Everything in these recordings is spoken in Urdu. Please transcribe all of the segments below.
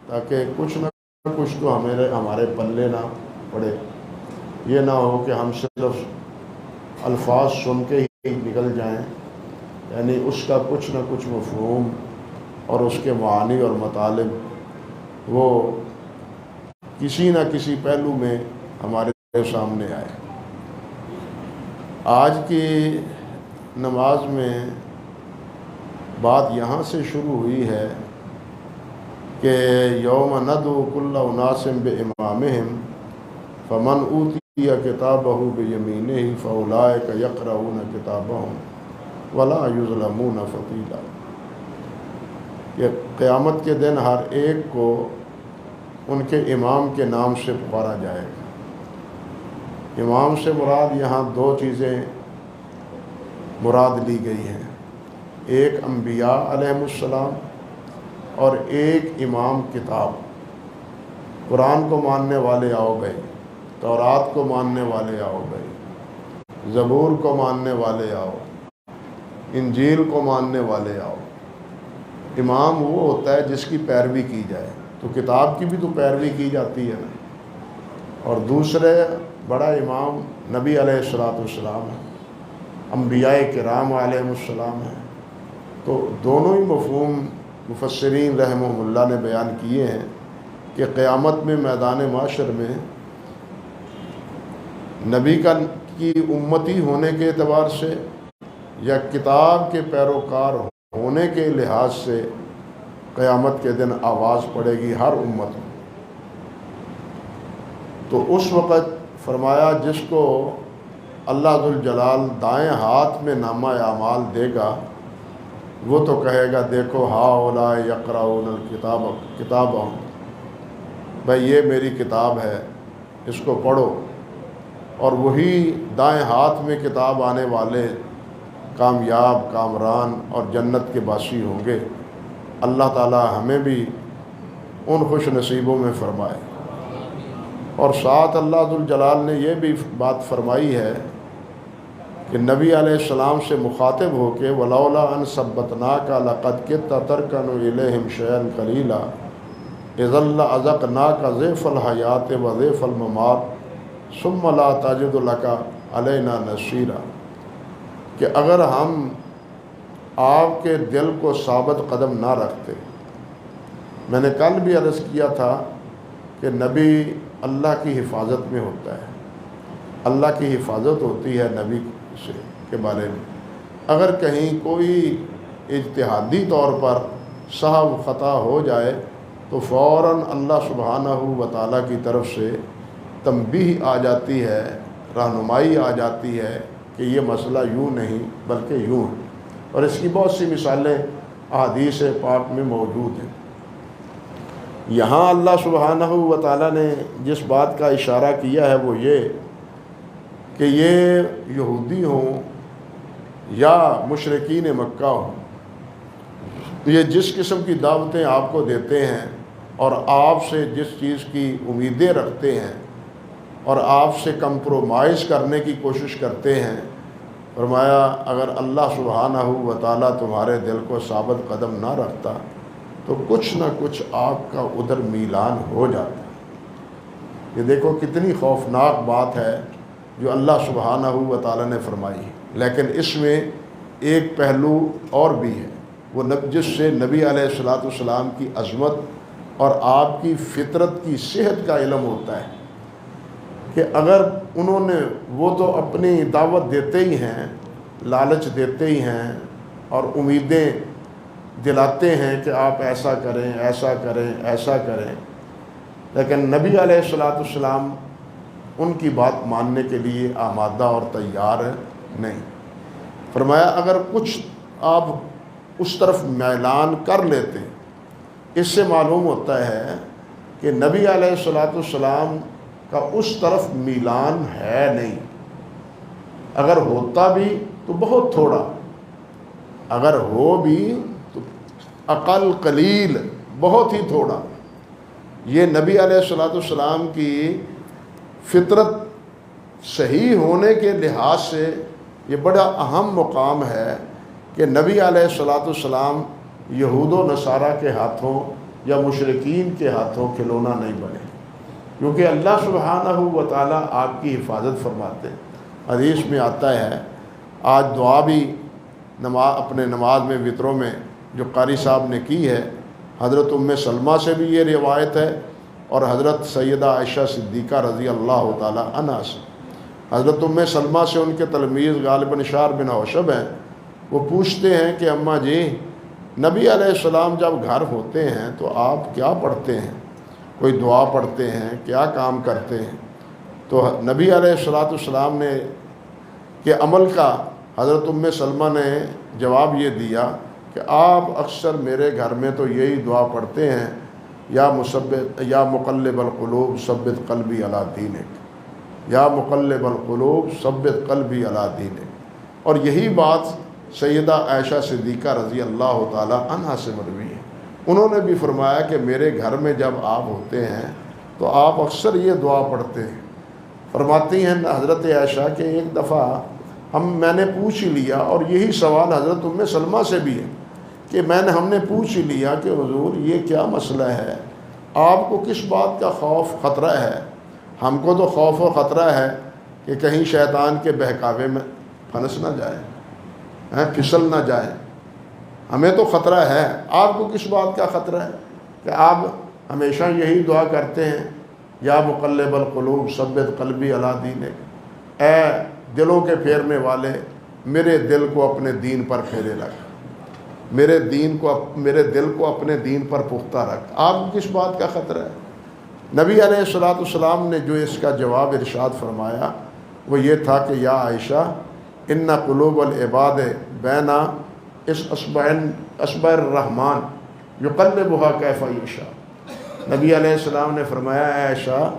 تاکہ کچھ نہ کچھ تو ہمارے پلے نہ پڑے. یہ نہ ہو کہ ہم صرف الفاظ سن کے ہی نکل جائیں، یعنی اس کا کچھ نہ کچھ مفہوم اور اس کے معانی اور مطالب وہ کسی نہ کسی پہلو میں ہمارے سامنے آئے. آج کی نماز میں بات یہاں سے شروع ہوئی ہے کہ یوم ندعو کل اناس بامامہم فمن اوتی کتابہ بیمینہ فاولئک یقرؤون کتابہم ولا یظلمون فتیلا. کہ قیامت کے دن ہر ایک کو ان کے امام کے نام سے پکارا جائے گا. امام سے مراد یہاں دو چیزیں مراد لی گئی ہیں، ایک انبیاء علیہم السلام اور ایک امام کتاب. قرآن کو ماننے والے آؤ بھائی، تورات کو ماننے والے آؤ بھائی، زبور کو ماننے والے آؤ، انجیل کو ماننے والے آؤ. امام وہ ہوتا ہے جس کی پیروی کی جائے، تو کتاب کی بھی تو پیروی کی جاتی ہے نا. اور دوسرے بڑا امام نبی علیہ السلام ہے، انبیاء کرام علیہم السلام ہیں. تو دونوں ہی مفہوم مفسرین رحمہم اللہ نے بیان کیے ہیں کہ قیامت میں میدان معاشر میں نبی کی امتی ہونے کے اعتبار سے یا کتاب کے پیروکار ہونے کے لحاظ سے قیامت کے دن آواز پڑے گی ہر امت میں. تو اس وقت فرمایا جس کو اللہ ذوالجلال دائیں ہاتھ میں نامہ اعمال دے گا وہ تو کہے گا دیکھو ہؤلاء یقرؤون الکتاب بھائی یہ میری کتاب ہے، اس کو پڑھو. اور وہی دائیں ہاتھ میں کتاب آنے والے کامیاب، کامران اور جنت کے باسی ہوں گے. اللہ تعالی ہمیں بھی ان خوش نصیبوں میں فرمائے. اور ساتھ اللہ ذوالجلال نے یہ بھی بات فرمائی ہے کہ نبی علیہ السلام سے مخاطب ہو کے وَلَوْلَا أَن ثَبَّتْنَاكَ لَقَدْ كِدتَّ تَرْكَنُ إِلَيْهِمْ شَيْئًا قَلِيلًا إِذًا لَأَذَقْنَاكَ ضِعْفَ الْحَيَاةِ وَضِعْفَ الْمَمَاتِ ثُمَّ لَا تَجِدُ لَكَ عَلَيْنَا نَصِيرًا. کہ اگر ہم آپ کے دل کو ثابت قدم نہ رکھتے، میں نے کل بھی عرض کیا تھا کہ نبی اللہ کی حفاظت میں ہوتا ہے، اللہ کی حفاظت ہوتی ہے نبی سے کے بارے میں. اگر کہیں کوئی اجتہادی طور پر سہو خطا ہو جائے تو فوراً اللہ سبحانہ و تعالیٰ کی طرف سے تنبیہ آ جاتی ہے، رہنمائی آ جاتی ہے کہ یہ مسئلہ یوں نہیں بلکہ یوں ہے. اور اس کی بہت سی مثالیں احادیث پاک میں موجود ہیں. یہاں اللہ سبحانہ و تعالیٰ نے جس بات کا اشارہ کیا ہے وہ یہ کہ یہ یہودی ہوں یا مشرکین مکہ ہوں، یہ جس قسم کی دعوتیں آپ کو دیتے ہیں اور آپ سے جس چیز کی امیدیں رکھتے ہیں اور آپ سے کمپرومائز کرنے کی کوشش کرتے ہیں، فرمایا اگر اللہ سبحانہ و تعالیٰ تمہارے دل کو ثابت قدم نہ رکھتا تو کچھ نہ کچھ آپ کا ادھر میلان ہو جاتا. یہ دیکھو کتنی خوفناک بات ہے جو اللہ سبحانہ و تعالیٰ نے فرمائی. لیکن اس میں ایک پہلو اور بھی ہے، وہ جس سے نبی علیہ السلام کی عظمت اور آپ کی فطرت کی صحت کا علم ہوتا ہے کہ اگر انہوں نے وہ تو اپنی دعوت دیتے ہی ہیں، لالچ دیتے ہی ہیں اور امیدیں دلاتے ہیں کہ آپ ایسا کریں ایسا کریں ایسا کریں، لیکن نبی علیہ السلام ان کی بات ماننے کے لیے آمادہ اور تیار نہیں. فرمایا اگر کچھ آپ اس طرف میلان کر لیتے، اس سے معلوم ہوتا ہے کہ نبی علیہ السلام کا اس طرف میلان ہے نہیں. اگر ہوتا بھی تو بہت تھوڑا، اگر ہو بھی تو اقل قلیل، بہت ہی تھوڑا. یہ نبی علیہ السلام کی فطرت صحیح ہونے کے لحاظ سے یہ بڑا اہم مقام ہے کہ نبی علیہ السلام یہود و نصارہ کے ہاتھوں یا مشرکین کے ہاتھوں کھلونا نہیں بنے، کیونکہ اللہ سبحانہ و تعالیٰ آپ کی حفاظت فرماتے ہیں۔ حدیث میں آتا ہے، آج دعا بھی اپنے نماز میں وطروں میں جو قاری صاحب نے کی ہے، حضرت سلمہ سے بھی یہ روایت ہے اور حضرت سیدہ عائشہ صدیقہ رضی اللہ تعالیٰ عنہا سے۔ حضرت سلمہ سے ان کے تلمیذ غالباً اشار بن حوشب ہیں، وہ پوچھتے ہیں کہ اماں جی، نبی علیہ السلام جب گھر ہوتے ہیں تو آپ کیا پڑھتے ہیں؟ کوئی دعا پڑھتے ہیں؟ کیا کام کرتے ہیں؟ تو نبی علیہ السلام نے کہ عمل کا حضرت سلمہ نے جواب یہ دیا کہ آپ اکثر میرے گھر میں تو یہی دعا پڑھتے ہیں، یا مقلب القلوب ثبت قلبی علی دینک، یا مقلب القلوب ثبت قلبی علی دینک۔ اور یہی بات سیدہ عائشہ صدیقہ رضی اللہ تعالی عنہا سے مروی ہے، انہوں نے بھی فرمایا کہ میرے گھر میں جب آپ ہوتے ہیں تو آپ اکثر یہ دعا پڑھتے ہیں۔ فرماتی ہیں حضرت عائشہ کہ ایک دفعہ میں نے پوچھ ہی لیا، اور یہی سوال حضرت سلمہ سے بھی ہے کہ ہم نے پوچھ ہی لیا کہ حضور یہ کیا مسئلہ ہے، آپ کو کس بات کا خوف خطرہ ہے؟ ہم کو تو خوف و خطرہ ہے کہ کہیں شیطان کے بہکاوے میں پھنس نہ جائے، پھسل نہ جائے، ہمیں تو خطرہ ہے، آپ کو کس بات کا خطرہ ہے کہ آپ ہمیشہ یہی دعا کرتے ہیں، یا مقلب القلوب ثبت قلبی علی دینک، اے دلوں کے پھیرنے والے میرے دل کو اپنے دین پر پھیرے رکھ، میرے دل کو اپنے دین پر پختہ رکھ، آپ کو کس بات کا خطرہ ہے؟ نبی علیہ السلام نے جو اس کا جواب ارشاد فرمایا وہ یہ تھا کہ یا عائشہ، ان قلوب العباد بین اصبع الرحمن یقلبها کیف یشاء۔ نبی علیہ السلام نے فرمایا، اے عائشہ،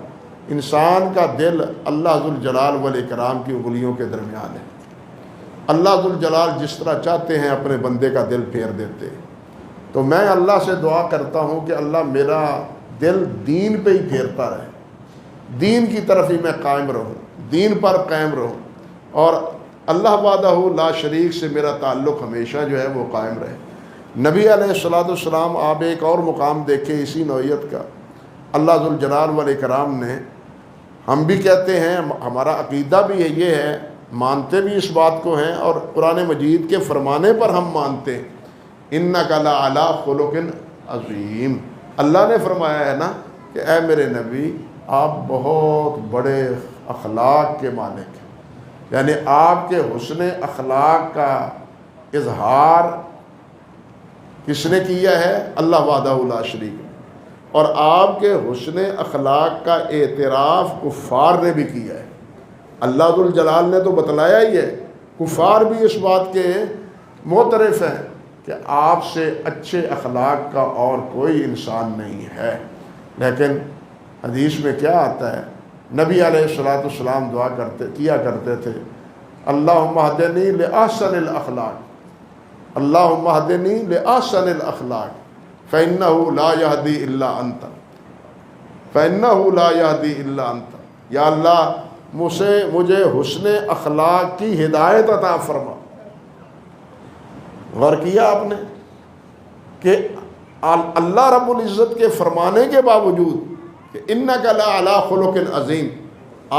انسان کا دل اللہ ذوالجلال والاکرام کی انگلیوں کے درمیان ہے، اللہ ذوالجلال جس طرح چاہتے ہیں اپنے بندے کا دل پھیر دیتے۔ تو میں اللہ سے دعا کرتا ہوں کہ اللہ میرا دل دین پہ ہی پھیرتا رہے، دین کی طرف ہی میں قائم رہوں، دین پر قائم رہوں، اور اللہ وحدہ لا شریک سے میرا تعلق ہمیشہ جو ہے وہ قائم رہے۔ نبی علیہ السلام آپ ایک اور مقام دیکھیں اسی نوعیت کا، اللہ ذوالجلال والاکرام نے، ہم بھی کہتے ہیں، ہمارا عقیدہ بھی یہ ہے، مانتے بھی اس بات کو ہیں، اور قرآن مجید کے فرمانے پر ہم مانتے ہیں، اِنَّكَ لَعَلَىٰ خُلُقٍ عَظِيمٍ۔ اللہ نے فرمایا ہے نا کہ اے میرے نبی، آپ بہت بڑے اخلاق کے مالک ہیں، یعنی آپ کے حسن اخلاق کا اظہار کس نے کیا ہے؟ اللہ وحدہ لا شریک، اور آپ کے حسن اخلاق کا اعتراف کفار نے بھی کیا ہے۔ اللہ ذوالجلال نے تو بتلایا ہی ہے، کفار بھی اس بات کے معترف ہیں کہ آپ سے اچھے اخلاق کا اور کوئی انسان نہیں ہے۔ لیکن حدیث میں کیا آتا ہے؟ نبی علیہ السلام دعا کیا کرتے تھے، اللہم اہدنی لأحسن الاخلاق، اللہم اہدنی لأحسن الاخلاق فإنہ لا یہدی الا انت، فإنہ لا یہدی الا انت۔ یا اللہ مجھے حسن اخلاق کی ہدایت عطا فرما۔ غور کیا آپ نے کہ اللہ رب العزت کے فرمانے کے باوجود کہ انک لعلی خلق عظیم،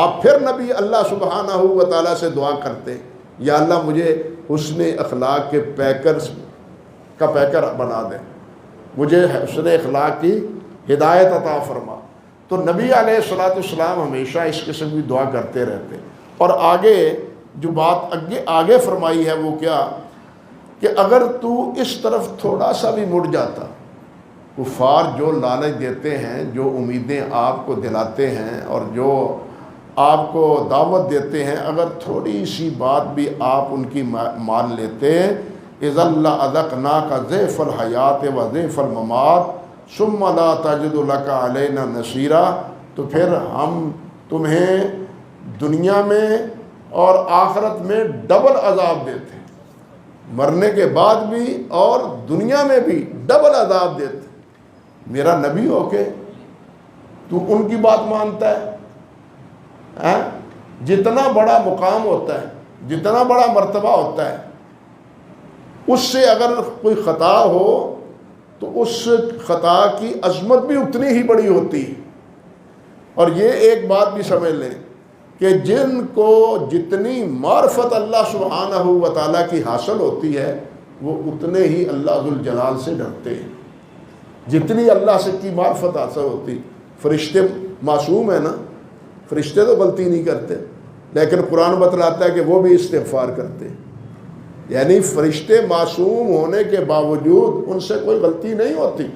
آپ پھر نبی اللہ سبحانہ و تعالیٰ سے دعا کرتے، یا اللہ مجھے حسن اخلاق کے پیکر بنا دیں، مجھے حسن اخلاق کی ہدایت عطا فرما۔ تو نبی علیہ السلام ہمیشہ اس قسم کی دعا کرتے رہتے، اور آگے جو بات آگے فرمائی ہے وہ کیا کہ اگر تو اس طرف تھوڑا سا بھی مڑ جاتا، کفار جو لالچ دیتے ہیں، جو امیدیں آپ کو دلاتے ہیں اور جو آپ کو دعوت دیتے ہیں، اگر تھوڑی سی بات بھی آپ ان کی مان لیتے، اِذًا لَأَذَقْنَاكَ ضِعْفَ الْحَيَاةِ وَضِعْفَ الْمَمَاتِ ثُمَّ لَا تَجِدُ لَكَ عَلَيْنَا نَصِيرًا، تو پھر ہم تمہیں دنیا میں اور آخرت میں ڈبل عذاب دیتے ہیں، مرنے کے بعد بھی اور دنیا میں بھی ڈبل عذاب دیتے ہیں۔ میرا نبی ہو کے تو ان کی بات مانتا ہے؟ جتنا بڑا مقام ہوتا ہے، جتنا بڑا مرتبہ ہوتا ہے، اس سے اگر کوئی خطا ہو تو اس خطا کی عظمت بھی اتنی ہی بڑی ہوتی ہے۔ اور یہ ایک بات بھی سمجھ لیں کہ جن کو جتنی معرفت اللہ سبحانہ و تعالیٰ کی حاصل ہوتی ہے وہ اتنے ہی اللہ ذوالجلال سے ڈرتے ہیں، جتنی اللہ سے کی معرفت حاصل ہوتی۔ فرشتے معصوم ہیں نا، فرشتے تو غلطی نہیں کرتے، لیکن قرآن بتلاتا ہے کہ وہ بھی استغفار کرتے ہیں، یعنی فرشتے معصوم ہونے کے باوجود ان سے کوئی غلطی نہیں ہوتی،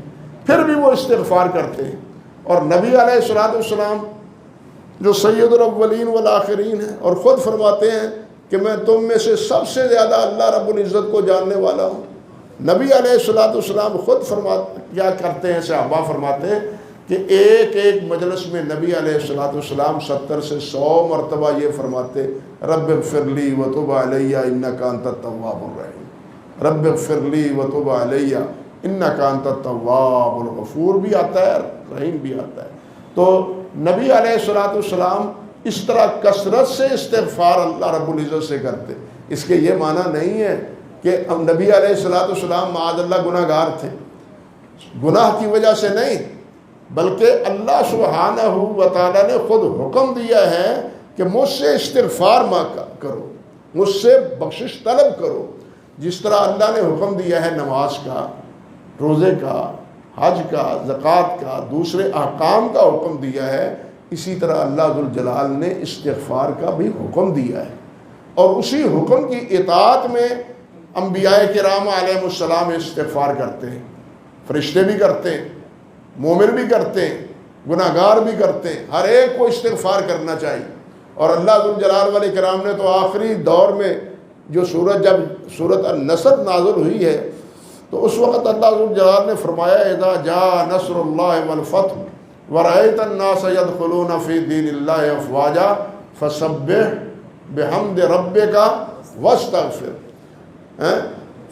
پھر بھی وہ استغفار کرتے ہیں۔ اور نبی علیہ الصلوۃ والسلام جو سید الاولین والآخرین ہیں اور خود فرماتے ہیں کہ میں تم میں سے سب سے زیادہ اللہ رب العزت کو جاننے والا ہوں۔ نبی علیہ الصلوۃ والسلام خود کیا کرتے ہیں، صحابہ فرماتے ہیں کہ ایک ایک مجلس میں نبی علیہ الصلوۃ والسلام 70 سے 100 مرتبہ یہ فرماتے، رب اغفر لی وتب علی انک انت التواب الرحیم، رب اغفر لی وتب علی انک انت التواب الغفور بھی آتا ہے، رحیم بھی آتا ہے۔ تو نبی علیہ الصلوۃ والسلام اس طرح کثرت سے استغفار اللہ رب العزت سے کرتے۔ اس کے یہ معنی نہیں ہے کہ نبی علیہ الصلوۃ والسلام معاذ اللہ گناہ گار تھے، گناہ کی وجہ سے نہیں، بلکہ اللہ سبحانہ و تعالیٰ نے خود حکم دیا ہے کہ مجھ سے استغفار کرو، مجھ سے بخشش طلب کرو۔ جس طرح اللہ نے حکم دیا ہے نماز کا، روزے کا، حج کا، زکوٰۃ کا، دوسرے احکام کا حکم دیا ہے، اسی طرح اللہ ذوالجلال نے استغفار کا بھی حکم دیا ہے۔ اور اسی حکم کی اطاعت میں انبیاء کرام علیہ السلام استغفار کرتے ہیں، فرشتے بھی کرتے ہیں، مومن بھی کرتے ہیں، گناہ گار بھی کرتے ہیں، ہر ایک کو استغفار کرنا چاہیے۔ اور اللہ ذوالجلال والاکرام نے تو آخری دور میں جو جب سورۃ النصر نازل ہوئی ہے تو اس وقت اللہ ذوالجلال نے فرمایا اذا جاء نصر اللہ والفتح ورأیت الناس يدخلون فی دین اللہ افواجا فسبح بحمد ربک واستغفر،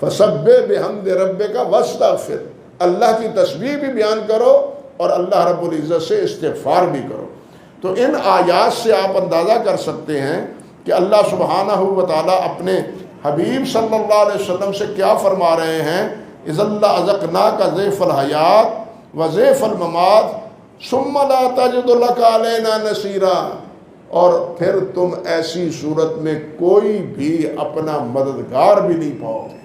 فسبح بحمد ربک واستغفر، اللہ کی تسبیح بھی بیان کرو اور اللہ رب العزت سے استغفار بھی کرو۔ تو ان آیات سے آپ اندازہ کر سکتے ہیں کہ اللہ سبحانہ و تعالیٰ اپنے حبیب صلی اللہ علیہ وسلم سے کیا فرما رہے ہیں، اذا لأذقناک ضیف الحیات و ضیف الممات ثم لا تجد لک علینا نصیرا، اور پھر تم ایسی صورت میں کوئی بھی اپنا مددگار بھی نہیں پاؤ گے،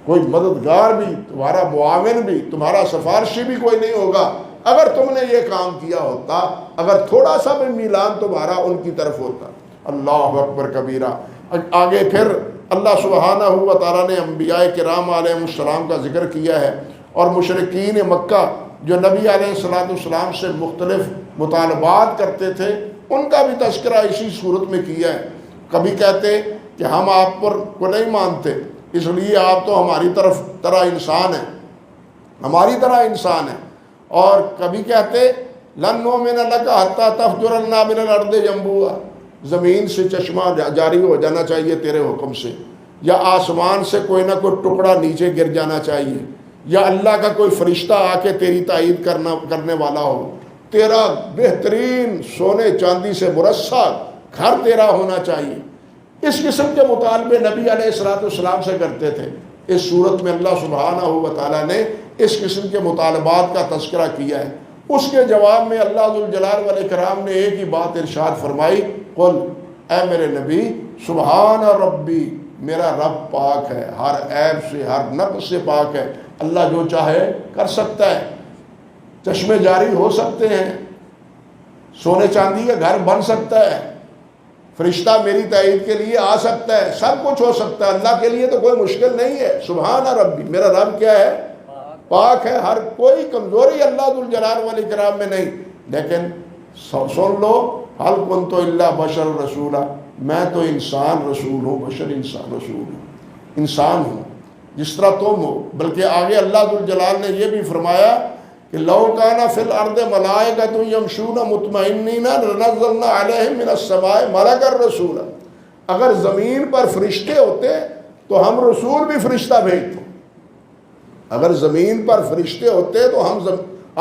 کوئی مددگار بھی، تمہارا معاون بھی، تمہارا سفارشی بھی کوئی نہیں ہوگا اگر تم نے یہ کام کیا ہوتا، اگر تھوڑا سا بھی میلان تمہارا ان کی طرف ہوتا۔ اللہ اکبر کبیرہ۔ آگے پھر اللہ سبحانہ و تعالیٰ نے انبیاء کرام علیہ السلام کا ذکر کیا ہے، اور مشرکین مکہ جو نبی علیہ السلام سے مختلف مطالبات کرتے تھے ان کا بھی تذکرہ اسی صورت میں کیا ہے۔ کبھی کہتے کہ ہم آپ پر کو نہیں مانتے، اس لیے آپ تو ہماری طرح انسان ہیں، ہماری طرح انسان ہیں، اور کبھی کہتے لن نؤمن لک حتی تفجر لنا من الارض ینبوعا، زمین سے چشمہ جاری ہو جانا چاہیے تیرے حکم سے، یا آسمان سے کوئی نہ کوئی ٹکڑا نیچے گر جانا چاہیے، یا اللہ کا کوئی فرشتہ آ کے تیری تائید کرنے والا ہو، تیرا بہترین سونے چاندی سے مرصع گھر تیرا ہونا چاہیے۔ اس قسم کے مطالبے نبی علیہ السلام سے کرتے تھے۔ اس صورت میں اللہ سبحانہ و تعالیٰ نے اس قسم کے مطالبات کا تذکرہ کیا ہے۔ اس کے جواب میں اللہ ذوالجلال والاکرام نے ایک ہی بات ارشاد فرمائی، قل، اے میرے نبی، سبحان ربی، میرا رب پاک ہے، ہر عیب سے، ہر نقص سے پاک ہے۔ اللہ جو چاہے کر سکتا ہے، چشمے جاری ہو سکتے ہیں، سونے چاندی کا گھر بن سکتا ہے، فرشتہ میری تائید کے لیے آ سکتا ہے، سب کچھ ہو سکتا ہے، اللہ کے لیے تو کوئی مشکل نہیں ہے۔ سبحان ربی، میرا رب کیا ہے؟ پاک ہے، ہر کوئی کمزوری اللہ ذوالجلال والاکرام میں نہیں۔ لیکن سن لو، حل کنت الا بشر رسولا، میں تو انسان رسول ہوں، بشر انسان رسول ہوں، انسان ہوں جس طرح تم ہو۔ بلکہ آگے اللہ ذوالجلال نے یہ بھی فرمایا کہ لو کان فی الارض ملائکۃ یمشون مطمئنین لنزلنا علیہم من السماء ملکا رسولا، اگر زمین پر فرشتے ہوتے تو ہم رسول بھی فرشتہ بھیجتے، اگر زمین پر فرشتے ہوتے تو ہم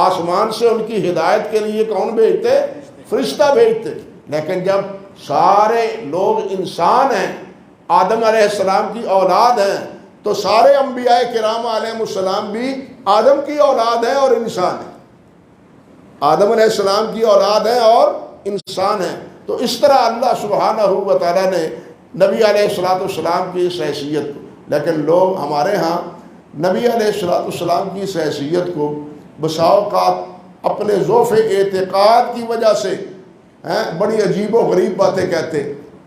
آسمان سے ان کی ہدایت کے لیے کون بھیجتے؟ فرشتہ بھیجتے۔ لیکن جب سارے لوگ انسان ہیں، آدم علیہ السلام کی اولاد ہیں، تو سارے انبیاء کرام علیہ السلام بھی آدم کی اولاد ہیں اور انسان ہیں، آدم علیہ السلام کی اولاد ہیں اور انسان ہیں۔ تو اس طرح اللہ سبحانہ و تعالیٰ نے نبی علیہ السلام کی اس حیثیت کو، لیکن لوگ ہمارے ہاں نبی علیہ السلام کی اس حیثیت کو بسا اوقات اپنے ضعف اعتقاد کی وجہ سے بڑی عجیب و غریب باتیں کہتے۔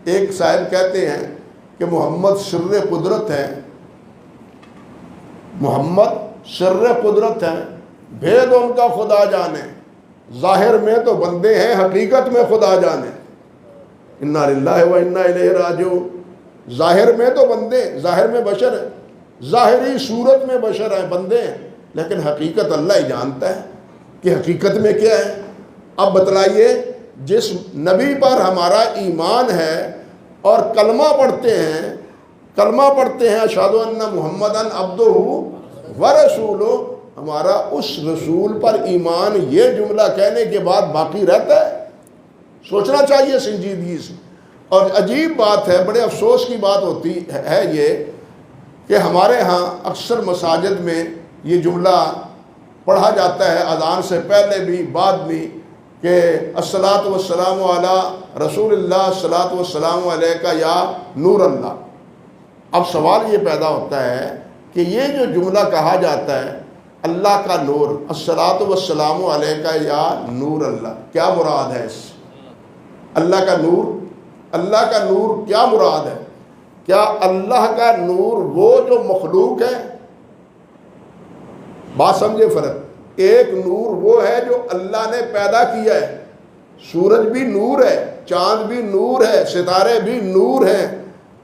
ایک صاحب کہتے ہیں کہ محمد سر قدرت ہے، محمد سر قدرت ہے، بھید ان کا خدا جانے، ظاہر میں تو بندے ہیں حقیقت میں خدا جانے، انا للہ و انا الیہ راجعون۔ ظاہر میں تو بندے، ظاہر میں بشر ہیں، ظاہری صورت میں بشر ہیں، بندے ہیں، لیکن حقیقت اللہ ہی جانتا ہے کہ حقیقت میں کیا ہے۔ اب بتلائیے، جس نبی پر ہمارا ایمان ہے اور کلمہ پڑھتے ہیں اشہد ان محمدً عبدہ و رسولہ، ہمارا اس رسول پر ایمان یہ جملہ کہنے کے بعد باقی رہتا ہے؟ سوچنا چاہیے سنجیدگی سے۔ اور عجیب بات ہے، بڑے افسوس کی بات ہوتی ہے یہ کہ ہمارے ہاں اکثر مساجد میں یہ جملہ پڑھا جاتا ہے اذان سے پہلے بھی بعد بھی کہ الصلاۃ والسلام علی رسول اللہ، الصلاۃ والسلام علیک یا نور اللہ۔ اب سوال یہ پیدا ہوتا ہے کہ یہ جو جملہ کہا جاتا ہے اللہ کا نور، الصلاۃ والسلام علیک یا نور اللہ، کیا مراد ہے اس سے؟ اللہ کا نور کیا مراد ہے؟ کیا اللہ کا نور وہ جو مخلوق ہے؟ بات سمجھے فرق، ایک نور وہ ہے جو اللہ نے پیدا کیا ہے، سورج بھی نور ہے، چاند بھی نور ہے، ستارے بھی نور ہیں،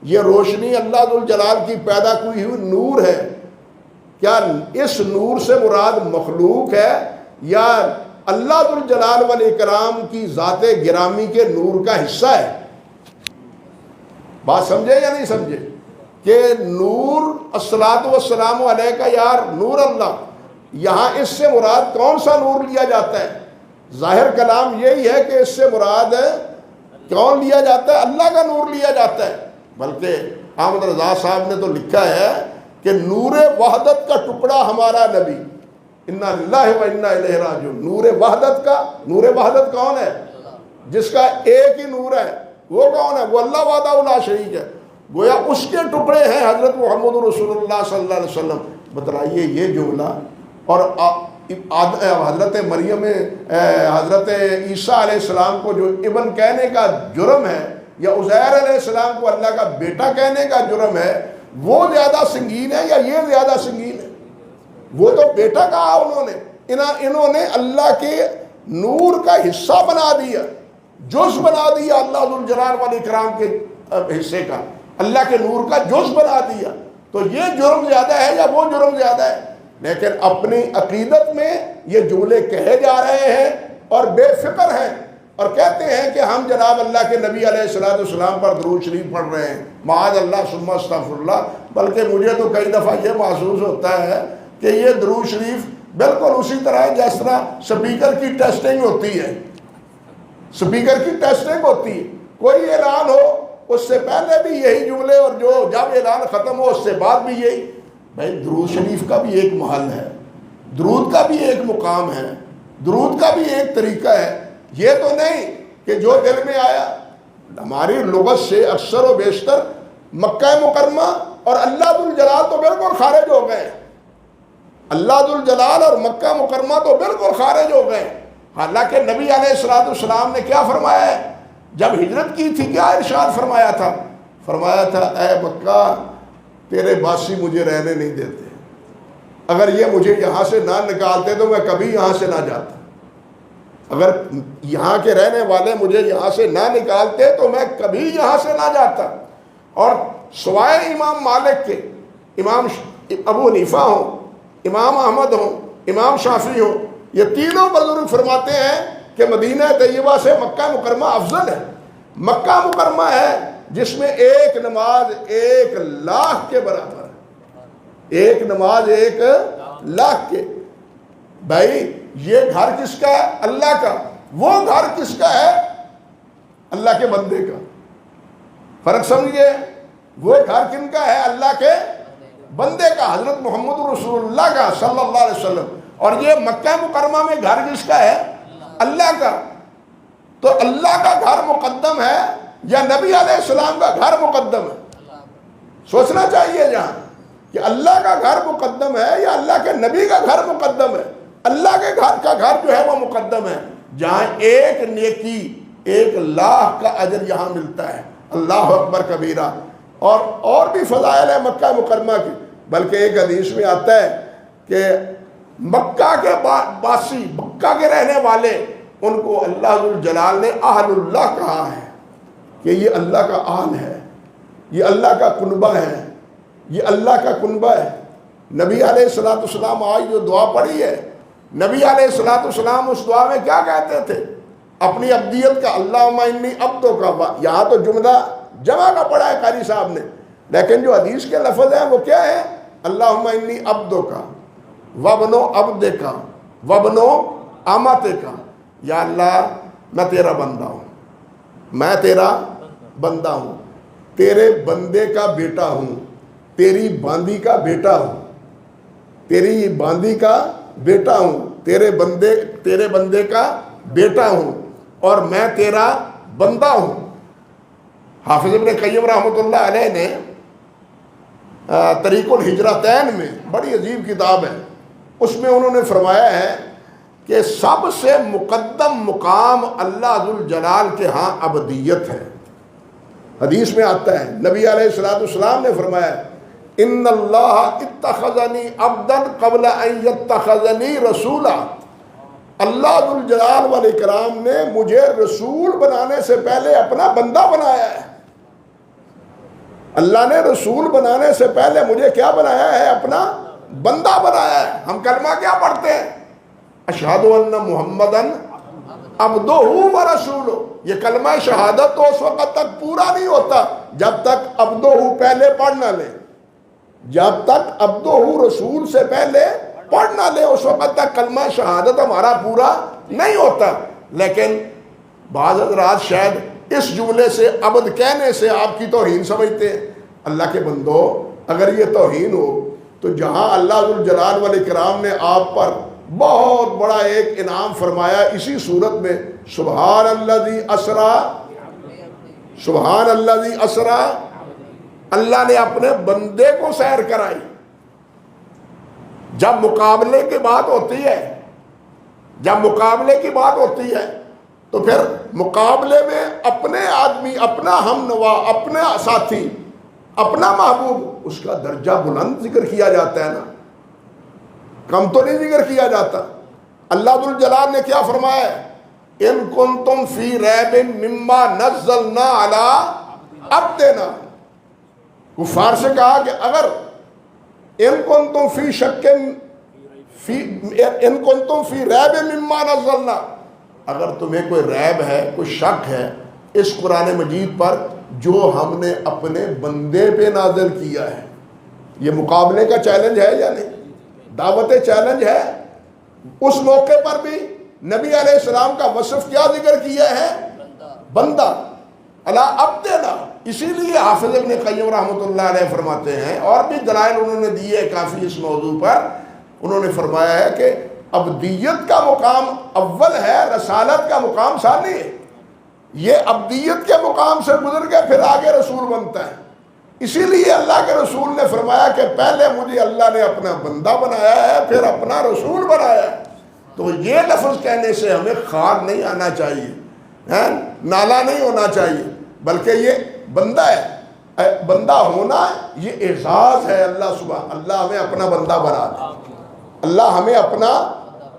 یہ روشنی اللہ ذوالجلال کی پیدا کی ہوئی نور ہے۔ کیا اس نور سے مراد مخلوق ہے یا اللہ ذوالجلال والاکرام کی ذات گرامی کے نور کا حصہ ہے؟ بات سمجھے یا نہیں سمجھے کہ نور الصلاۃ والسلام علیک یا نور اللہ، یہاں اس سے مراد کون سا نور لیا جاتا ہے؟ ظاہر کلام یہی ہے کہ اس سے مراد کون لیا جاتا ہے؟ اللہ کا نور لیا جاتا ہے۔ بلکہ احمد رضا صاحب نے تو لکھا ہے کہ نور وحدت کا ٹکڑا ہمارا نبی، انا للہ و انا الیہ راجعون۔ نور وحدت کون ہے؟ جس کا ایک ہی نور ہے، وہ کون ہے؟ وہ اللہ وحدہ لا شریک ہے، گویا اس کے ٹکڑے ہیں حضرت محمد رسول اللہ صلی اللہ علیہ وسلم۔ بتلائیے یہ جملہ اور حضرت مریم حضرت عیسیٰ علیہ السلام کو جو ابن کہنے کا جرم ہے یا عزیر علیہ السلام کو اللہ کا بیٹا کہنے کا جرم ہے، وہ زیادہ سنگین ہے یا یہ زیادہ سنگین ہے؟ وہ تو بیٹا کہا انہوں نے اللہ کے نور کا حصہ بنا دیا، جز بنا دیا اللہ ذوالجلال والاکرام کے حصے کا، اللہ کے نور کا جز بنا دیا۔ تو یہ جرم زیادہ ہے یا وہ جرم زیادہ ہے؟ لیکن اپنی عقیدت میں یہ جملے کہے جا رہے ہیں اور بے فکر ہیں اور کہتے ہیں کہ ہم جناب اللہ کے نبی علیہ السلام پر درود شریف پڑھ رہے ہیں، معاذ اللہ ثم استغفر اللہ۔ بلکہ مجھے تو کئی دفعہ یہ محسوس ہوتا ہے کہ یہ درود شریف بالکل اسی طرح ہے جس طرح سپیکر کی ٹیسٹنگ ہوتی ہے، کوئی اعلان ہو اس سے پہلے بھی یہی جملے اور جو جب اعلان ختم ہو اس سے بعد بھی یہی۔ بھائی درود شریف کا بھی ایک محل ہے، درود کا بھی ایک مقام ہے، درود کا بھی ایک طریقہ ہے۔ یہ تو نہیں کہ جو دل میں آیا۔ ہماری لغت سے اکثر و بیشتر مکہ مکرمہ اور اللہ ذوالجلال تو بالکل خارج ہو گئے، اللہ ذوالجلال اور مکہ مکرمہ تو بالکل خارج ہو گئے۔ حالانکہ نبی علیہ السلام نے کیا فرمایا ہے؟ جب ہجرت کی تھی کیا ارشاد فرمایا تھا اے مکہ تیرے باسی مجھے رہنے نہیں دیتے، اگر یہ مجھے یہاں سے نہ نکالتے تو میں کبھی یہاں سے نہ جاتا، اگر یہاں کے رہنے والے مجھے یہاں سے نہ نکالتے تو میں کبھی یہاں سے نہ جاتا۔ اور سوائے امام مالک کے، امام ابو حنیفہ ہوں، امام احمد ہوں، امام شافعی ہوں، یہ تینوں بزرگ فرماتے ہیں کہ مدینہ طیبہ سے مکہ مکرمہ افضل ہے۔ مکہ مکرمہ ہے جس میں ایک نماز 1,00,000 کے برابر ہے، ایک نماز 1,00,000 کے۔ بھائی یہ گھر کس کا ہے؟ اللہ کا۔ وہ گھر کس کا ہے؟ اللہ کے بندے کا۔ فرق سمجھئے؟ وہ گھر کن کا ہے؟ اللہ کے بندے کا، حضرت محمد رسول اللہ کا صلی اللہ علیہ وسلم. اور یہ مکہ مکرمہ میں گھر کس کا ہے؟ اللہ کا. تو اللہ کا گھر مقدم ہے یا نبی علیہ السلام کا گھر مقدم ہے؟ سوچنا چاہیے جہاں کہ اللہ کا گھر مقدم ہے یا اللہ کے نبی کا گھر مقدم ہے. اللہ کے گھر کا گھر جو ہے وہ مقدم ہے، جہاں ایک نیکی 1,00,000 کا اجر یہاں ملتا ہے. اللہ اکبر کبیرہ. اور بھی فضائل ہے مکہ مکرمہ کی. بلکہ ایک حدیث میں آتا ہے کہ مکہ کے باسی، مکہ کے رہنے والے، ان کو اللہ ذوالجلال نے اہل اللہ کہا ہے کہ یہ اللہ کا آل ہے، یہ اللہ کا کنبہ ہے، یہ اللہ کا کنبہ ہے. نبی علیہ السلام آج جو دعا پڑھی ہے، نبی علیہ السلام اس دعا میں کیا کہتے تھے؟ اپنی عبدیت کا، اللہم انی عبدک کا. یہاں تو جملہ جمع کا پڑھا ہے قاری صاحب نے، لیکن جو حدیث کے لفظ ہیں وہ کیا ہے؟ اللہم انی عبدک وابن عبدک وابن امتک. یا اللہ میں تیرا بندہ ہوں، میں تیرا بندہ ہوں، تیرے بندے کا بیٹا ہوں، تیری باندی کا بیٹا ہوں، تیری باندی کا بیٹا ہوں، تیرے بندے کا بیٹا ہوں، اور میں تیرا بندہ ہوں. حافظ ابن قیم رحمۃ اللہ علیہ نے طریق الہجرتین میں، بڑی عجیب کتاب ہے، اس میں انہوں نے فرمایا ہے کہ سب سے مقدم مقام اللہ ذوالجلال کے ہاں عبدیت ہے. حدیث میں آتا ہے، نبی علیہ السلام نے فرمایا ان اللہ اتخذنی عبدا قبل ان یتخذنی رسولا. اللہ ذوالجلال والاکرام نے مجھے رسول بنانے سے پہلے اپنا بندہ بنایا ہے. اللہ نے رسول بنانے سے پہلے مجھے کیا بنایا ہے؟ اپنا بندہ بنایا ہے. ہم کلمہ کیا پڑھتے ہیں؟ اشہد ان محمدن عبدہ و رسولہ. یہ کلمہ شہادت تو اس وقت تک پورا نہیں ہوتا جب تک عبدہ پہلے پڑھ نہ لے. جب تک عبدہ رسول سے پہلے پڑھ نہ لے اس وقت تک کلمہ شہادت ہمارا پورا نہیں ہوتا. لیکن بعض حضرات شاید اس جملے سے عبد کہنے سے آپ کی توہین سمجھتے ہیں. اللہ کے بندو، اگر یہ توہین ہو تو جہاں اللہ ذوالجلال والاکرام نے آپ پر بہت بڑا ایک انعام فرمایا اسی صورت میں، سبحان الذی اسرا، سبحان الذی اسرا، اللہ نے اپنے بندے کو سیر کرائی. جب مقابلے کی بات ہوتی ہے، جب مقابلے کی بات ہوتی ہے تو پھر مقابلے میں اپنے آدمی، اپنا ہم نوا، اپنا ساتھی، اپنا محبوب، اس کا درجہ بلند ذکر کیا جاتا ہے نا، کم تو نہیں ذکر کیا جاتا. اللہ ذوالجلال نے کیا فرمایا ہے؟ ان کنتم فی ریب مما نزلنا علی عبدنا. کفار سے کہا کہ اگر ان کنتم فی شک ان کنتم فی ریب مما نزلنا، اگر تمہیں کوئی ریب ہے، کوئی شک ہے اس قرآن مجید پر جو ہم نے اپنے بندے پہ نازل کیا ہے. یہ مقابلے کا چیلنج ہے یا نہیں؟ دعوت چیلنج ہے. اس موقع پر بھی نبی علیہ السلام کا وصف کیا ذکر کیا ہے؟ بندہ. علی عبدنا. اسی لیے حافظ ابن قیم رحمۃ اللہ علیہ فرماتے ہیں، اور بھی دلائل انہوں نے دیے کافی اس موضوع پر، انہوں نے فرمایا ہے کہ عبدیت کا مقام اول ہے، رسالت کا مقام ثانی ہے. یہ عبدیت کے مقام سے گزر کے پھر آگے رسول بنتا ہے. اسی لیے اللہ کے رسول نے فرمایا کہ پہلے مجھے اللہ نے اپنا بندہ بنایا ہے، پھر اپنا رسول بنایا ہے. تو یہ لفظ کہنے سے ہمیں خار نہیں آنا چاہیے، نالا نہیں ہونا چاہیے، بلکہ یہ بندہ ہے. بندہ ہونا یہ اعزاز ہے. اللہ ہمیں اپنا بندہ بنا لے، اللہ ہمیں اپنا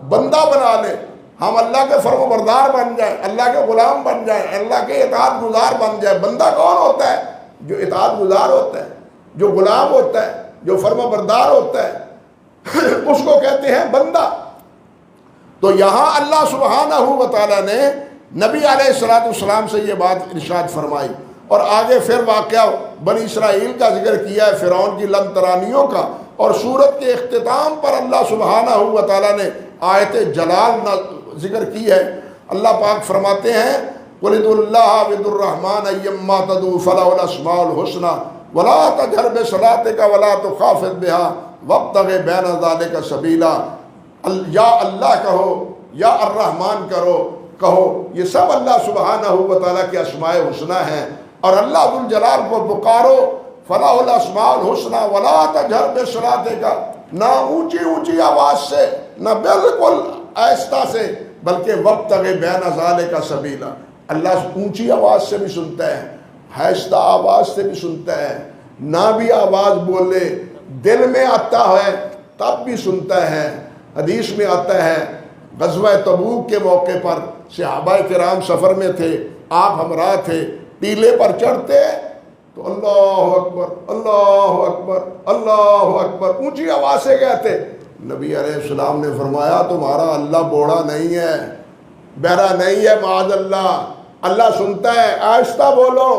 بندہ بنا لے. ہم اللہ کے فرم بردار بن جائیں، اللہ کے غلام بن جائیں، اللہ کے اطاعت گزار بن جائیں. بندہ کون ہوتا ہے؟ جو اطاعت گزار ہوتا ہے، جو غلام ہوتا ہے، جو فرم بردار ہوتا ہے، اس کو کہتے ہیں بندہ. تو یہاں اللہ سبحانہ و تعالیٰ نے نبی علیہ السلام سے یہ بات ارشاد فرمائی، اور آگے پھر واقعہ بنی اسرائیل کا ذکر کیا ہے، فرعون کی لن ترانیوں کا. اور سورت کے اختتام پر اللہ سبحانہ و تعالیٰ نے آیت جلال ذکر کی ہے. اللہ پاک فرماتے ہیں قُلِ ادْعُوا اللَّهَ وَادْعُوا الرَّحْمَٰنَ أَيَّمَّا تَدْعُوا فَلَهُ الْأَسْمَاءُ الْحُسْنَىٰ ولا تجہر بصلاتک ولا تخافت بها وابتغ بین ذلک سبیلا، یا اللہ کہو یا الرحمن کہو، یہ سب اللہ سبحانہ و تعالیٰ کے اسماء حسنی ہیں، اور اللہ ذو الجلال کو پکارو، فلاح الاسماء الحسنی ولا تجہر بصلاتک، نہ اونچی آواز سے، نہ بالکل آہستہ سے، بلکہ وابتغ بین ذلک سبیلا، اللہ اونچی آواز سے بھی سنتا ہے، آہستہ آواز سے بھی سنتا ہے، نہ بھی آواز بولے دل میں آتا ہے تب بھی سنتا ہے۔ حدیث میں آتا ہے غزوہ تبوک کے موقع پر صحابہ کرام سفر میں تھے، آپ ہمراہ تھے، ٹیلے پر چڑھتے تو اللہ اکبر اللہ اکبر اللہ اکبر اونچی آواز سے کہتے۔ نبی علیہ السلام نے فرمایا تمہارا اللہ بوڑھا نہیں ہے، بہرا نہیں ہے، معاذ اللہ، اللہ سنتا ہے، آہستہ بولو،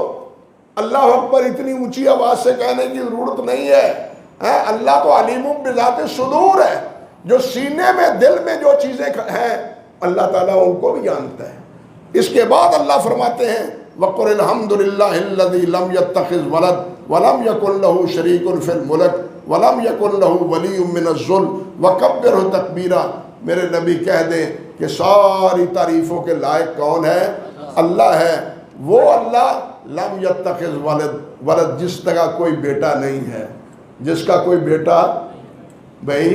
اللہ اکبر اتنی اونچی آواز سے کہنے کی ضرورت نہیں ہے۔ اللہ تو علیم بذات الصدور ہے، جو سینے میں دل میں جو چیزیں ہیں اللہ تعالیٰ ان کو بھی جانتا ہے۔ اس کے بعد اللہ فرماتے ہیں وَقُلِ الْحَمْدُ لِلَّهِ الَّذِي لَمْ يَتَّخِذْ وَلَدٍ وَلَمْ يَكُنْ لَهُ شَرِيكٌ فِي الْمُلْكِ وَلَمْ يَكُنْ لَهُ وَلِيٌّ مِّنَ الذُّلِّ وَكَبِّرْهُ تَكْبِيرًا۔ میرے نبی کہہ دیں کہ ساری تعریفوں کے لائق کون ہے؟ اللہ ہے، وہ اللہ لم یتخذ ولد، جس کا کوئی بیٹا نہیں ہے، جس کا کوئی بیٹا، بھائی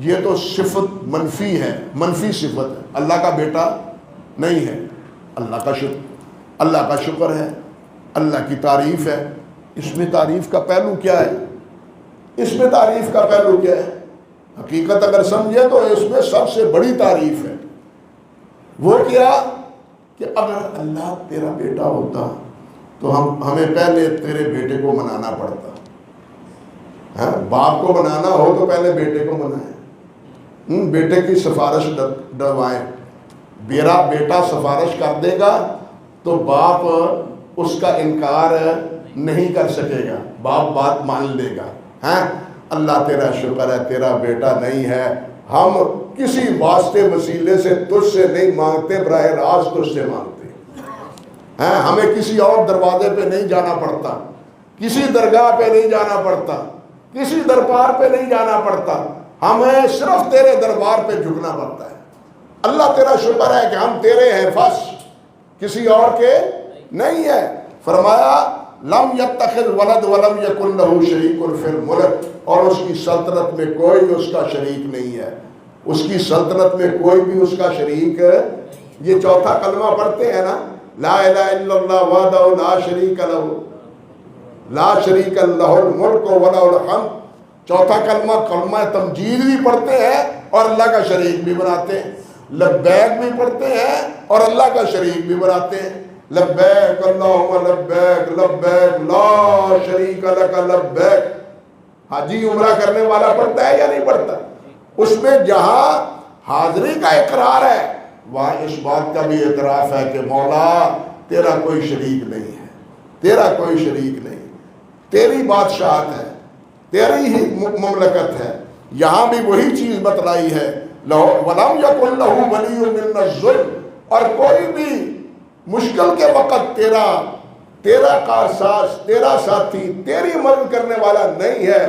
یہ تو صفت منفی ہے، منفی صفت ہے، اللہ کا بیٹا نہیں ہے۔ اللہ کا شکر ہے، اللہ کی تعریف ہے۔ اس میں تعریف کا پہلو کیا ہے؟ اس میں تعریف کا پہلو کیا ہے؟ حقیقت اگر سمجھے تو اس میں سب سے بڑی تعریف ہے وہ کیا کہ اگر اللہ تیرا بیٹا ہوتا تو ہمیں پہلے تیرے بیٹے کو منانا پڑتا، باپ کو منانا ہو تو پہلے بیٹے کو منائیں، بیٹے کی سفارش ڈروائیں، میرا بیٹا سفارش کر دے گا تو باپ اس کا انکار نہیں کر سکے گا، باپ بات مان لے گا۔ اللہ تیرا شکر ہے تیرا بیٹا نہیں ہے، ہم کسی واسطے وسیلے سے تجھ سے نہیں مانگتے، براہ راست تجھ سے مانگتے ہیں، ہمیں کسی اور دروازے پہ نہیں جانا پڑتا، کسی درگاہ پہ نہیں جانا پڑتا، کسی دربار پہ نہیں جانا پڑتا، ہمیں صرف تیرے دربار پہ جھکنا پڑتا ہے۔ اللہ تیرا شکر ہے کہ ہم تیرے ہیں، بس کسی اور کے نہیں ہے۔ فرمایا لم یتخذ ولد ولم یکن لہ شریک فی الملک، اور اس کی سلطنت میں کوئی اس کا شریک نہیں ہے، اس کی سلطنت میں کوئی بھی اس کا شریک۔ یہ چوتھا کلمہ پڑھتے ہیں نا، لا الہ الا اللہ وحدہ لا شریک لہ، لا شریک لہ الملک ولہ الحمد، چوتھا کلمہ کلمہ تمجید بھی پڑھتے ہیں اور اللہ کا شریک بھی بناتے ہیں، لبیک بھی پڑھتے ہیں اور اللہ کا شریک بھی بناتے ہیں، لبیک اللہم لبیک لبیک لا شریک لک لبیک۔ حاجی عمرہ کرنے والا پڑھتا ہے یا نہیں پڑھتا؟ اس میں جہاں حاضری کا اقرار ہے وہاں اس بات کا بھی اعتراف ہے کہ مولا تیرا کوئی شریک نہیں ہے، تیرا کوئی شریک نہیں، تیری بادشاہت ہے، تیری ہی مملکت ہے۔ یہاں بھی وہی چیز بتلائی ہے، وَلَمْ يَكُنْ لَهُ وَلِيٌّ مِّنَ الذُّلِّ، اور کوئی بھی مشکل کے وقت تیرا کارساز، تیرا ساتھی، تیری مدد کرنے والا نہیں ہے،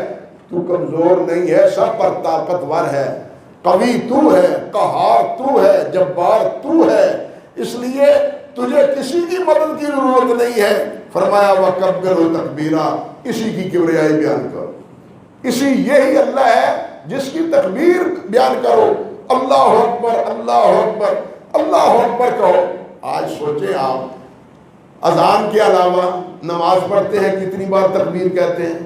تو کمزور نہیں ہے، سب پر طاقتور ہے، قوی تو ہے، قہار تو ہے، جبار تو ہے، اس لیے تجھے کسی کی مدد کی ضرورت نہیں ہے۔ فرمایا وَكَبِّرْهُ تَكْبِيرًا، اسی کی کبریائی بیان کرو، یہی اللہ ہے جس کی تکبیر بیان کرو، اللہ اکبر اللہ اکبر اللہ اکبر کہو۔ آج سوچیں آپ اذان کے علاوہ نماز پڑھتے ہیں کتنی بار تکبیر کہتے ہیں،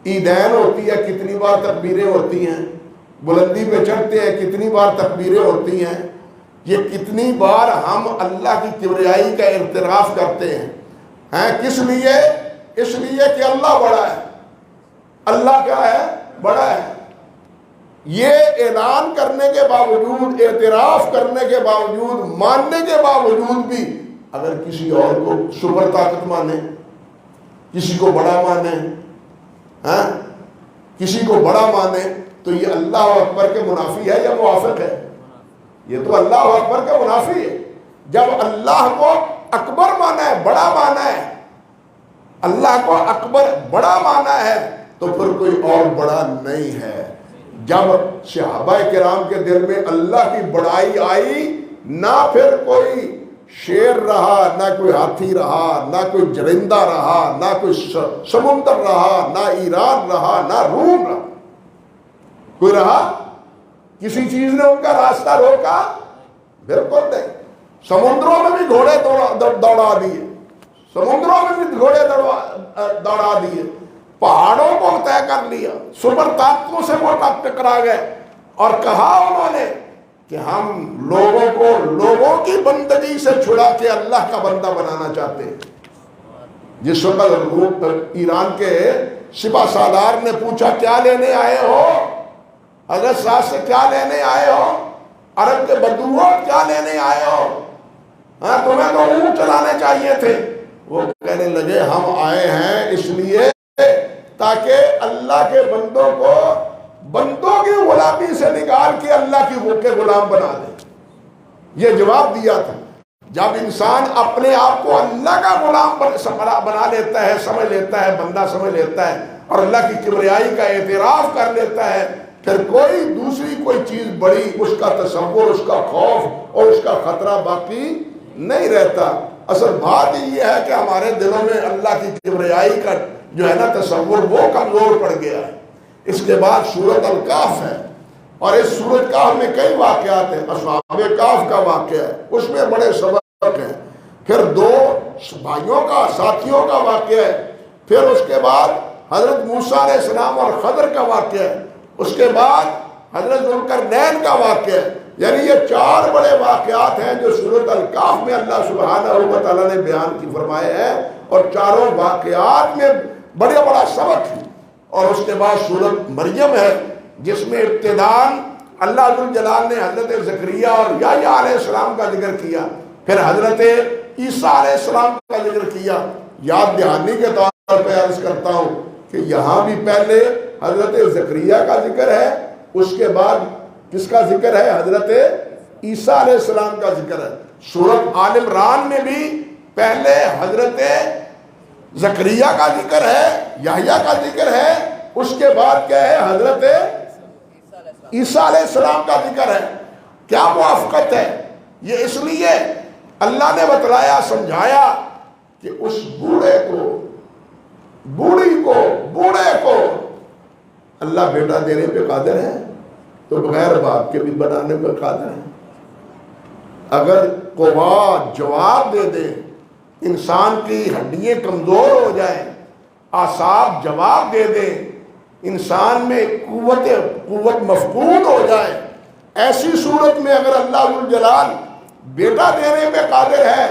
عیدین ہوتی ہے کتنی بار تکبیریں ہوتی ہیں، بلندی پہ چڑھتے ہیں کتنی بار تکبیریں ہوتی ہیں، یہ کتنی بار ہم اللہ کی کبریائی کا اعتراف کرتے ہیں۔ کس لیے؟ اس لیے کہ اللہ بڑا ہے، اللہ کیا ہے؟ بڑا ہے۔ یہ اعلان کرنے کے باوجود، اعتراف کرنے کے باوجود، ماننے کے باوجود بھی اگر کسی اور کو سپر طاقت مانے، کسی کو بڑا مانے، کسی کو بڑا مانے، تو یہ اللہ اکبر کے منافی ہے یا موافق ہے؟ یہ تو اللہ اکبر کا منافی ہے۔ جب اللہ کو اکبر مانا ہے، بڑا مانا ہے، اللہ کو اکبر بڑا مانا ہے تو پھر کوئی اور بڑا نہیں ہے۔ جب صحابہ کرام کے دل میں اللہ کی بڑائی آئی، نہ پھر کوئی شیر رہا، نہ کوئی ہاتھی رہا، نہ کوئی جرندہ رہا، نہ کوئی سمندر رہا، نہ ایران رہا، نہ روم رہا، کوئی رہا؟ کسی چیز نے ان کا راستہ روکا؟ بالکل نہیں۔ سمندروں میں بھی گھوڑے دوڑا دیے، سمندروں میں بھی گھوڑے دوڑا دیے، پہاڑوں کو طے کر لیا، سپر طاقتوں سے وہ ٹکرا گئے، اور کہا انہوں نے کہ ہم لوگوں کو لوگوں کی بندگی سے چھڑا کے اللہ کا بندہ بنانا چاہتے ہیں۔ جس وقت ایران کے سپہ سالار نے پوچھا کیا لینے آئے ہو حضرت صاحب سے، کیا لینے آئے ہو عرب کے بدوؤں، کیا لینے آئے ہو؟ ہاں تمہیں تو اونٹ چلانے چاہیے تھے۔ وہ کہنے لگے ہم آئے ہیں اس لیے تاکہ اللہ کے بندوں کو بندوں کی غلامی سے نکال کے اللہ کے غلام بنا دے۔ یہ جواب دیا تھا۔ جب انسان اپنے آپ کو اللہ کا غلام بنا لیتا ہے، سمجھ لیتا ہے، بندہ سمجھ لیتا ہے، اور اللہ کی کبریائی کا اعتراف کر لیتا ہے، پھر کوئی دوسری کوئی چیز بڑی اس کا تصور، اس کا خوف اور اس کا خطرہ باقی نہیں رہتا۔ اصل بات یہ ہے کہ ہمارے دلوں میں اللہ کی کبریائی کا جو ہے نا تصور وہ کمزور پڑ گیا ہے۔ اس کے بعد سورۃ الکہف ہے، اور اس سورۃ کہف میں کئی واقعات ہیں۔ اصحاب کہف کا واقعہ ہے، اس میں بڑے سبق ہیں۔ پھر دو بھائیوں کا، ساتھیوں کا واقعہ ہے۔ پھر اس کے بعد حضرت موسیٰ علیہ السلام اور خضر کا واقعہ ہے۔ اس کے بعد حضرت ذوالقرنین کا واقعہ ہے۔ یعنی یہ چار بڑے واقعات ہیں جو سورۃ الکہف میں اللہ سبحانہ و تعالیٰ نے بیان کی فرمائے ہیں، اور چاروں واقعات میں بڑا سبق ہے۔ اور اس کے بعد سورۃ مریم ہے، جس میں ابتداءً اللہ ذوالجلال نے حضرت زکریا اور یحییٰ علیہ السلام کا ذکر کیا، پھر حضرت عیسیٰ علیہ السلام کا ذکر کیا۔ یاد دہانی کے طور پہ عرض کرتا ہوں کہ یہاں بھی پہلے حضرت زکریا کا ذکر ہے، اس کے بعد کس کا ذکر ہے؟ حضرت عیسیٰ علیہ السلام کا ذکر ہے۔ سورۃ آل عمران میں بھی پہلے حضرت زکریا کا ذکر ہے، یحییٰ کا ذکر ہے، اس کے بعد کیا ہے؟ حضرت عیسیٰ علیہ السلام کا ذکر ہے۔ کیا موافقت ہے؟ یہ اس لیے اللہ نے بتلایا، سمجھایا کہ اس بوڑھے کو، بوڑھی کو، بوڑھے کو اللہ بیٹا دینے پہ قادر ہے تو بغیر باپ کے بھی بنانے پہ قادر ہے۔ اگر قوا جواب دے دے، انسان کی ہڈیاں کمزور ہو جائیں، اعصاب جواب دے دیں، انسان میں قوت مفقود ہو جائے، ایسی صورت میں اگر اللہ ذوالجلال بیٹا دینے پہ قادر ہے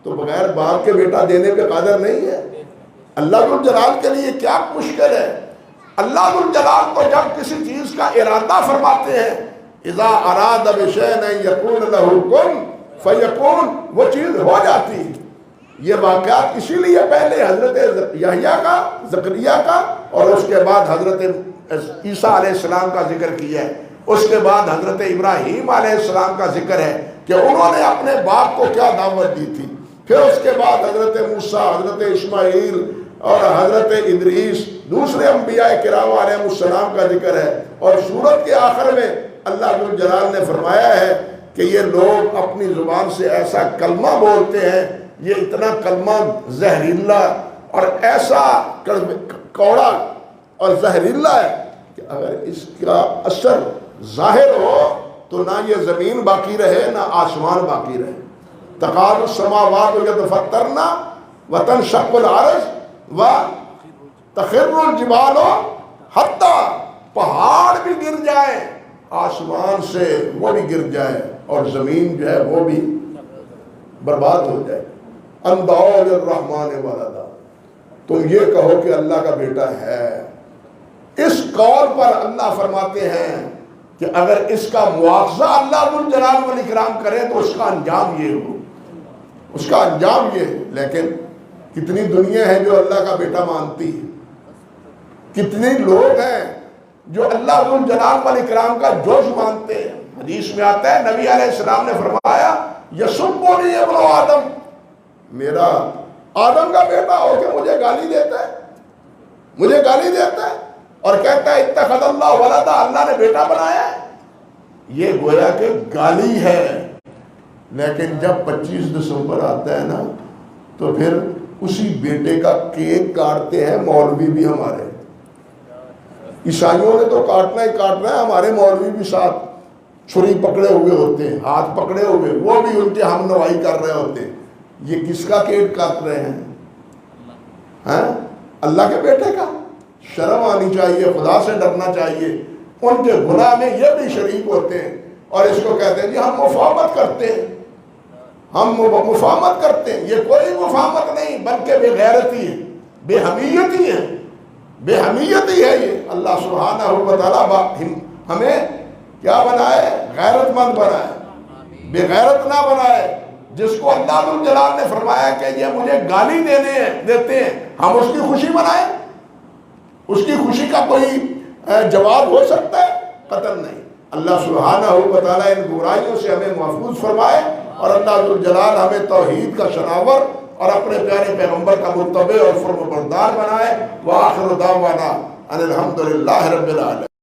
تو بغیر باپ کے بیٹا دینے پہ قادر نہیں ہے۔ اللہ ذوالجلال کے لیے کیا مشکل ہے؟ اللہ ذوالجلال کو جب کسی چیز کا ارادہ فرماتے ہیں، اذا اراد بشیء ان یکون لہ کن فیکون، وہ چیز ہو جاتی ہے۔ یہ واقعات اسی لیے پہلے حضرت یحییٰ کا، زکریا کا، اور اس کے بعد حضرت عیسیٰ علیہ السلام کا ذکر کیا ہے۔ اس کے بعد حضرت ابراہیم علیہ السلام کا ذکر ہے کہ انہوں نے اپنے باپ کو کیا دعوت دی تھی۔ پھر اس کے بعد حضرت موسیٰ، حضرت اسماعیل اور حضرت ادریس، دوسرے انبیاء کرام علیہ السلام کا ذکر ہے۔ اور سورت کے آخر میں اللہ ذوالجلال نے فرمایا ہے کہ یہ لوگ اپنی زبان سے ایسا کلمہ بولتے ہیں، یہ اتنا کلمہ زہریلا اور ایسا کوڑا اور زہریلا ہے کہ اگر اس کا اثر ظاہر ہو تو نہ یہ زمین باقی رہے نہ آسمان باقی رہے۔ تکاد السماوات یتفطرن وتنشق الارض وتخر الجبال حتی، پہاڑ بھی گر جائے آسمان سے، وہ بھی گر جائے، اور زمین جو ہے وہ بھی برباد ہو جائے۔ ان دعوا للرحمن ولدا، تم یہ کہو کہ اللہ کا بیٹا ہے۔ اس قول پر اللہ فرماتے ہیں کہ اگر اس کا مواخذہ اللہ ذوالجلال والاکرام کرے تو اس کا انجام یہ ہو، اس کا انجام یہ ہے۔ لیکن کتنی دنیا ہے جو اللہ کا بیٹا مانتی ہے، کتنے لوگ ہیں جو اللہ ذوالجلال والاکرام کا جوش مانتے ہیں۔ حدیث میں آتا ہے نبی علیہ السلام نے فرمایا یسبنی ابن آدم، میرا آدم کا بیٹا ہو کے مجھے گالی دیتا ہے، مجھے گالی دیتا ہے اور کہتا ہے اتخذ اللہ ولدا، اللہ نے بیٹا بنایا ہے۔ یہ گویا کہ گالی ہے۔ لیکن جب 25 دسمبر آتا ہے نا تو پھر اسی بیٹے کا کیک کاٹتے ہیں مولوی بھی ہمارے۔ عیسائیوں نے تو کاٹنا ہی کاٹنا ہے، ہمارے مولوی بھی ساتھ چھری پکڑے ہوئے ہوتے ہیں، ہاتھ پکڑے ہوئے، وہ بھی ان کے ہم نوائی کر رہے ہوتے ہیں۔ یہ کس کا کیک کاٹ رہے ہیں؟ ہاں، اللہ کے بیٹے کا۔ شرم آنی چاہیے، خدا سے ڈرنا چاہیے۔ ان کے گناہ میں یہ بھی شریک ہوتے ہیں اور اس کو کہتے ہیں جی ہم مفاہمت کرتے ہیں، ہم مفاہمت کرتے ہیں۔ یہ کوئی مفاہمت نہیں بلکہ بے غیرتی ہے، بے حمیتی ہے، بے حمیتی ہے یہ۔ اللہ سبحانہ و تعالیٰ ہمیں کیا بنائے؟ غیرت مند بنائے، بے غیرت نہ بنائے۔ جس کو اللہ ذو الجلال نے فرمایا کہ یہ مجھے گالی دیتے ہیں، ہم اس کی خوشی منائیں؟ اس کی خوشی کا کوئی جواب ہو سکتا ہے؟ قطعاً نہیں۔ اللہ سبحانہ و تعالیٰ ان برائیوں سے ہمیں محفوظ فرمائے اور اللہ ذو الجلال ہمیں توحید کا شناور اور اپنے پیارے پیغمبر کا متبع اور فرمانبردار بنائے۔ وآخر دعوانا ان الحمدللہ رب العالمین۔